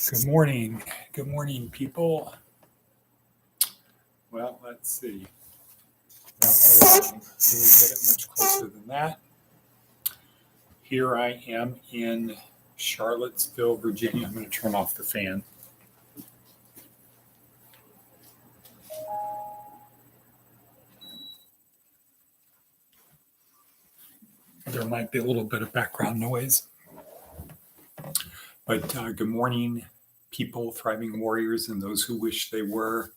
Good morning. Good morning, people. Well, let's see. No, I won't really get it much closer than that. Here I am in Charlottesville, Virginia. I'm going to turn off the fan. There might be a little bit of background noise. But good morning, people, thriving warriors, and those who wish they were.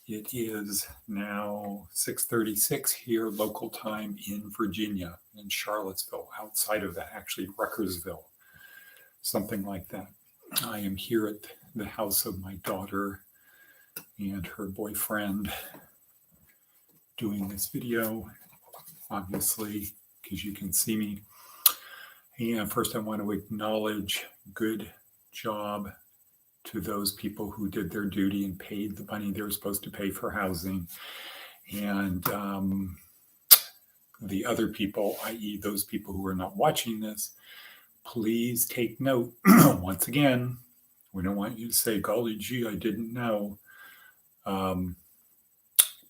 It is now 6:36 here, local time in Virginia, in Charlottesville, outside of that, actually Ruckersville, something like that. I am here at the house of my daughter and her boyfriend doing this video, obviously, because you can see me. And first I want to acknowledge good job to those people who did their duty and paid the money they were supposed to pay for housing. And the other people, i.e. those people who are not watching this, please take note. Once again, we don't want you to say, golly gee, I didn't know.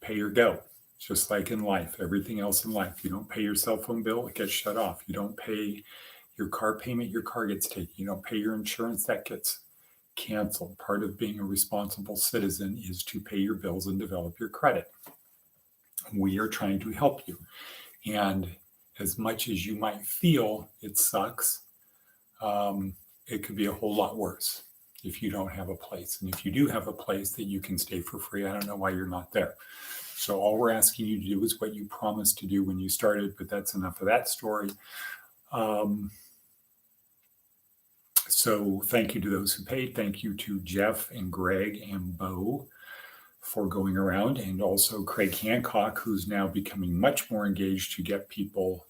Pay or go. Just like in life, everything else in life. You don't pay your cell phone bill, it gets shut off. You don't pay your car payment, your car gets taken. You don't pay your insurance, that gets canceled. Part of being a responsible citizen is to pay your bills and develop your credit. We are trying to help you. And as much as you might feel it sucks, it could be a whole lot worse if you don't have a place. And if you do have a place that you can stay for free, I don't know why you're not there. So all we're asking you to do is what you promised to do when you started, but that's enough of that story. So thank you to those who paid. Thank you to Jeff and Greg and Bo for going around, and also Craig Hancock, who's now becoming much more engaged to get people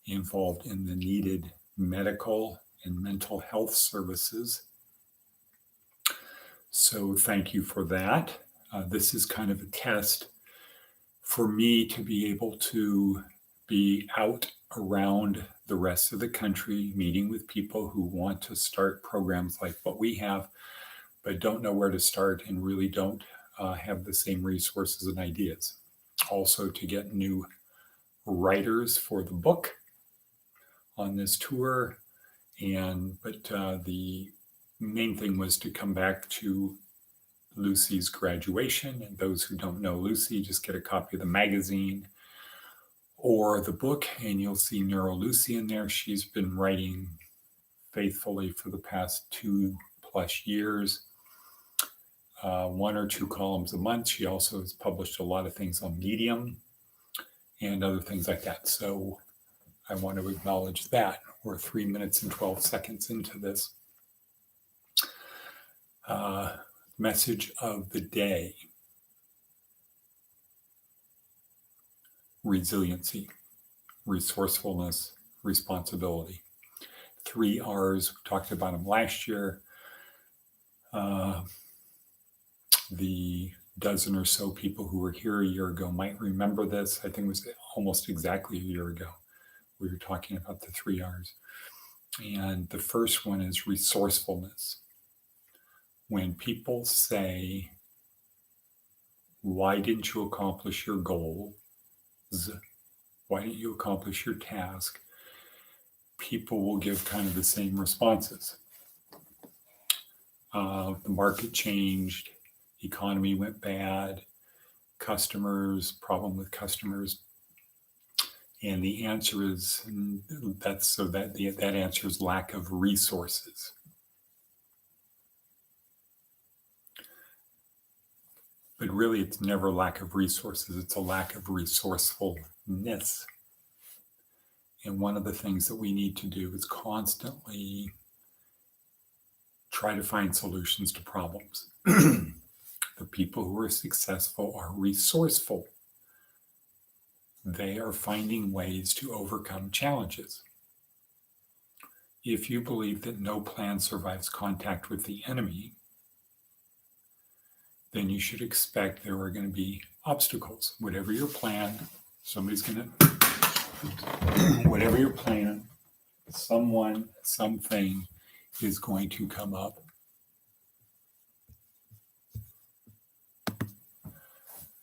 involved in the needed medical and mental health services. So thank you for that. This is kind of a test for me to be able to be out around the rest of the country, meeting with people who want to start programs like what we have, but don't know where to start and really don't have the same resources and ideas. Also to get new writers for the book on this tour. But the main thing was to come back to Lucy's graduation. And those who don't know Lucy, just get a copy of the magazine or the book, and you'll see Neuro Lucy in there. She's been writing faithfully for the past 2+ years, 1 or 2 columns a month. She also has published a lot of things on Medium and other things like that. So I want to acknowledge that. We're 3 minutes and 12 seconds into this. Message of the day. Resiliency, resourcefulness, responsibility. 3 R's, we talked about them last year. The dozen or so people who were here a year ago might remember this. I think it was almost exactly a year ago. We were talking about the 3 R's. And the first one is resourcefulness. When people say, why didn't you accomplish your goals? Why didn't you accomplish your task? People will give kind of the same responses. The market changed, economy went bad, problem with customers. And the answer is, that answer is lack of resources. But really, it's never lack of resources. It's a lack of resourcefulness. And one of the things that we need to do is constantly try to find solutions to problems. The people who are successful are resourceful. They are finding ways to overcome challenges. If you believe that no plan survives contact with the enemy, then you should expect there are going to be obstacles. Whatever your plan, whatever your plan, someone, something is going to come up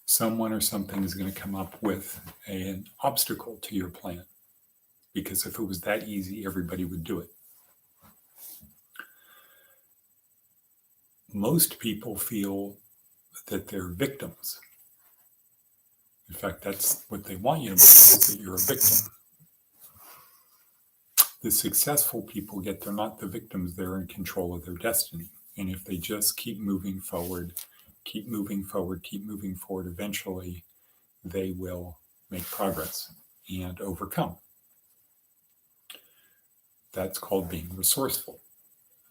someone or something is going to come up with an obstacle to your plan. Because if it was that easy, everybody would do it. Most people feel that they're victims. In fact, that's what they want you to believe, that you're a victim. The successful people get they're not the victims, they're in control of their destiny. And if they just keep moving forward, eventually they will make progress and overcome. That's called being resourceful.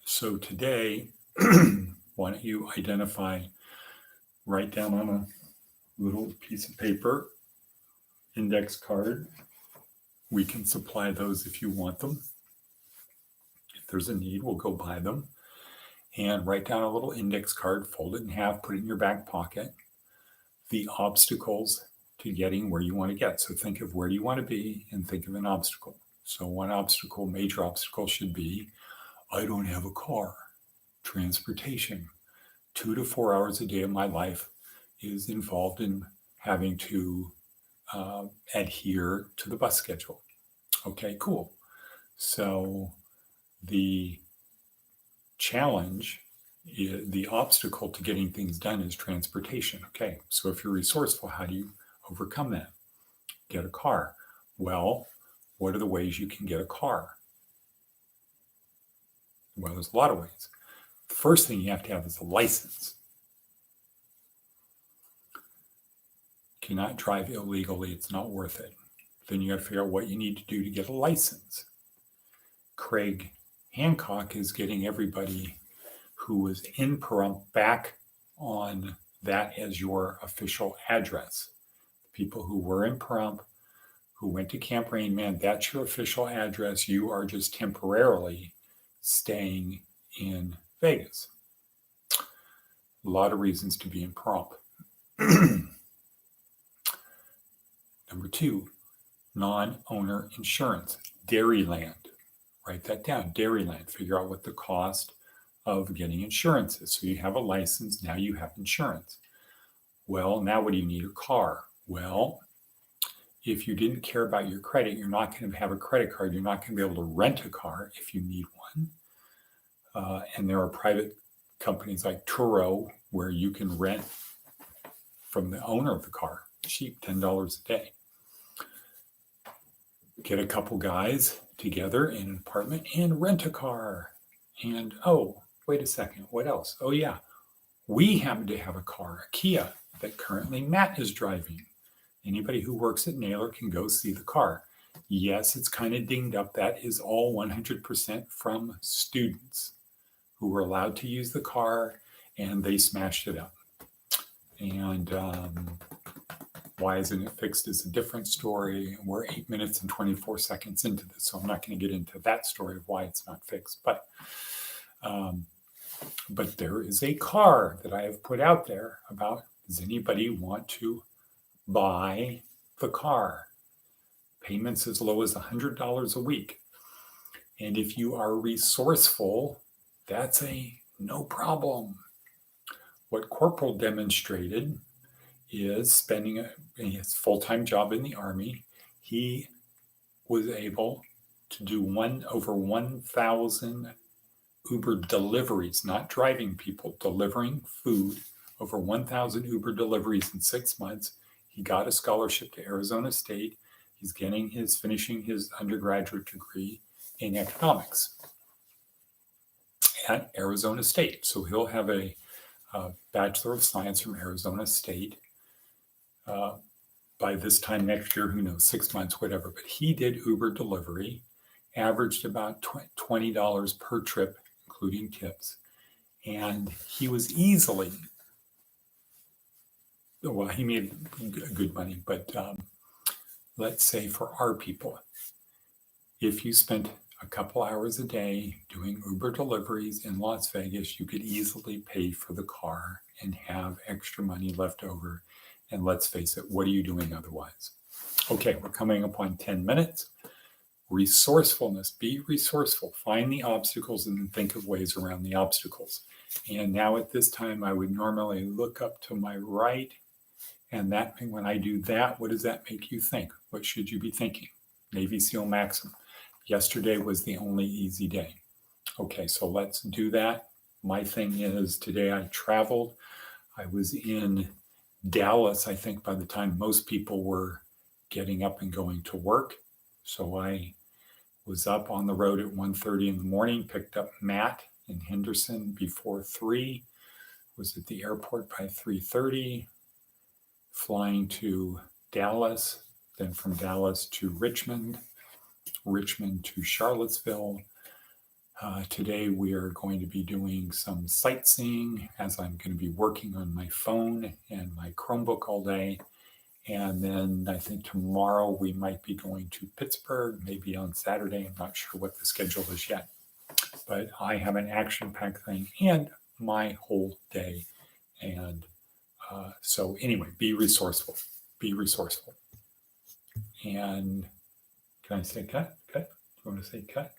So today, why don't you write down on a little piece of paper, index card. We can supply those if you want them. If there's a need, we'll go buy them. And write down a little index card, fold it in half, put it in your back pocket. The obstacles to getting where you want to get. So think of where do you want to be and think of an obstacle. So one obstacle, major obstacle should be, I don't have a car. Transportation. 2 to 4 hours a day of my life is involved in having to adhere to the bus schedule. Okay, cool. So the challenge, the obstacle to getting things done is transportation. Okay, so if you're resourceful, how do you overcome that? Get a car. Well, what are the ways you can get a car? Well, there's a lot of ways. The first thing you have to have is a license. You cannot drive illegally. It's not worth it. Then you got to figure out what you need to do to get a license. Craig Hancock is getting everybody who was in Pahrump back on that as your official address. People who were in Pahrump, who went to Camp Rain Man, that's your official address. You are just temporarily staying in Vegas. A lot of reasons to be in Pahrump. Number 2, non-owner insurance. Dairyland. Write that down. Dairyland. Figure out what the cost of getting insurance is. So you have a license. Now you have insurance. Well, now what do you need? A car. Well, if you didn't care about your credit, you're not going to have a credit card. You're not going to be able to rent a car if you need one. And there are private companies like Turo where you can rent from the owner of the car. Cheap, $10 a day. Get a couple guys together in an apartment and rent a car. And, oh, wait a second. What else? Oh, yeah. We happen to have a car, a Kia, that currently Matt is driving. Anybody who works at Naylor can go see the car. Yes, it's kind of dinged up. That is all 100% from students who were allowed to use the car, and they smashed it up. And why isn't it fixed is a different story. We're 8 minutes and 24 seconds into this, so I'm not going to get into that story of why it's not fixed. But there is a car that I have put out there about, does anybody want to buy the car? Payments as low as $100 a week. And if you are resourceful, that's a no problem. What Corporal demonstrated is spending his full-time job in the Army. He was able to do over 1,000 Uber deliveries, not driving people, delivering food, over 1,000 Uber deliveries in 6 months. He got a scholarship to Arizona State. He's finishing his undergraduate degree in economics at Arizona State. So he'll have a Bachelor of Science from Arizona State by this time next year, who knows, 6 months, whatever. But he did Uber delivery, averaged about $20 per trip, including tips. And he was he made good money, but let's say for our people, if you spent a couple hours a day doing Uber deliveries in Las Vegas, you could easily pay for the car and have extra money left over. And let's face it, what are you doing otherwise? Okay, we're coming up on 10 minutes. Resourcefulness, be resourceful. Find the obstacles and then think of ways around the obstacles. And now at this time, I would normally look up to my right And that, when I do that, what does that make you think? What should you be thinking? Navy SEAL Maxim. Yesterday was the only easy day. Okay, so let's do that. My thing is today I traveled. I was in Dallas, I think, by the time most people were getting up and going to work. So I was up on the road at 1:30 in the morning, picked up Matt in Henderson before 3, was at the airport by 3:30, flying to Dallas, then from Dallas to Richmond to Charlottesville. Today we are going to be doing some sightseeing as I'm going to be working on my phone and my Chromebook all day. And then I think tomorrow we might be going to Pittsburgh, maybe on Saturday. I'm not sure what the schedule is yet. But I have an action-packed thing and my whole day. And so anyway, be resourceful. Be resourceful. And can I say cut? Cut? Do you want to say cut?